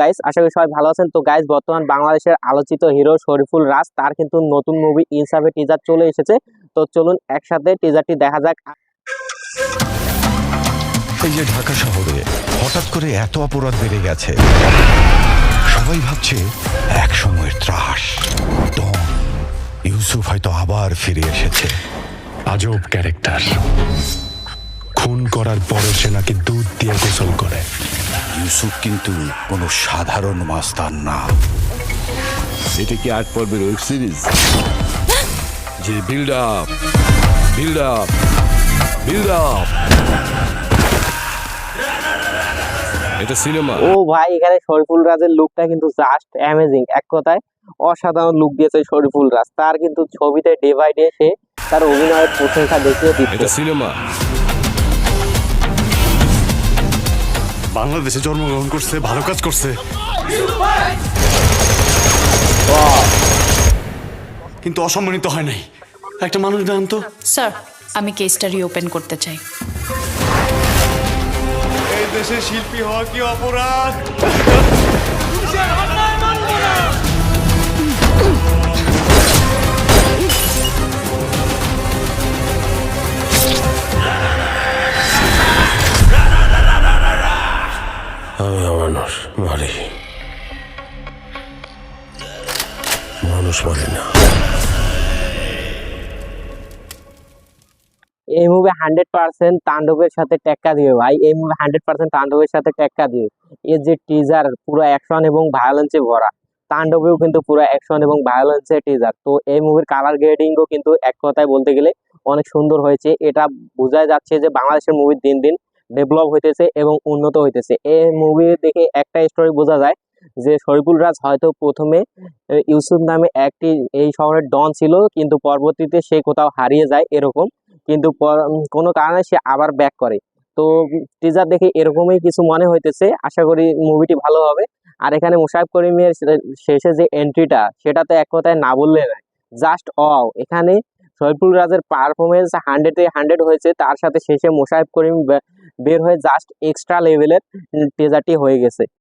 Guys, আশা করি সবাই ভালো আছেন। তো গাইস, বর্তমান বাংলাদেশের আলোচিত হিরো শরীফুল রাজ তার কিন্তু নতুন মুভি ইনসাফে টিজার চলে এসেছে। তো চলুন একসাথে টিজারটি দেখা যাক। এই যে ঢাকা শহরে হঠাৎ করে এত অপরাধ বেড়ে গেছে, সবাই ভাবছে এক সময়ের ত্রাস ডন ইউসুফ হয়তো আবার ফিরে এসেছে। আজব ক্যারেক্টার, খুন করার পরে সে নাকি দুধ দিয়ে গোসল করে। ইউসুফ কিন্তু কোনো সাধারণ মাস্তান না। এটা কি 8 পর্বের ওয়েব সিরিজ? যে build up build up build up, এটা সিনেমা। ও ভাই, এখানে শরীফুল রাজের লুকটা কিন্তু জাস্ট অ্যামেজিং। এক কথায় অসাধারণ লুক দিয়েছে শরীফুল রাজ। তার কিন্তু ছবিতে ডে বাই ডে সে তার অভিনয়ের প্রশংসা দেখিয়ে দিচ্ছে। এটা সিনেমা। বাংলাদেশে জন্মগ্রহণ করছে, ভালো কাজ করছে, কিন্তু অসম্মানিত হয় নাই। একটা মানুষ দেন তো। স্যার, আমি কেসটা রিওপেন করতে চাই। এই দেশে শিল্পী হওয়া কি অপরাধ? আমি মানুষ মারি, মানুষ মারি না। এই মুভি 100% তাণ্ডবের সাথে টেক্কা দিবে ভাই। এই মুভি 100% তাণ্ডবের সাথে টেক্কা দিবে। এর যে টিজার, পুরো অ্যাকশন এবং ভায়োলেন্সে ভরা। তাণ্ডবেও কিন্তু পুরো অ্যাকশন এবং ভায়োলেন্সের টিজার। তো এই মুভির কালার গ্রেডিংও কিন্তু এক কথায় বলতে গেলে অনেক সুন্দর হয়েছে। এটা বোঝাই যাচ্ছে যে বাংলাদেশের মুভি দিন দিন ডেভেলপ হইতেছে এবং উন্নত হইতেছে। এই মুভি দেখে একটা স্টোরি বোঝা যায় যে শরীফুল রাজ হয়তো প্রথমে ইউসুফ নামে একটি এই শহরের ডন ছিল, কিন্তু পরবর্তীতে সে কোথাও হারিয়ে যায় এরকম, কিন্তু কোনো কারণে সে আবার ব্যাক করে। তো টিজার দেখে এরকমই কিছু মনে হইতেছে। আশা করি মুভিটি ভালো হবে। আর এখানে মোশাররফ করিমের শেষে যে এন্ট্রিটা, সেটাতে এক কথায় না বললে নয়, জাস্ট এখানে শরীফুল রাজের পারফরমেন্স 100-এ 100 হয়েছে। তার সাথে শেষে মোশাররফ করিম বের হয়ে জাস্ট এক্সট্রা লেভেলের টিজারটি হয়ে গেছে।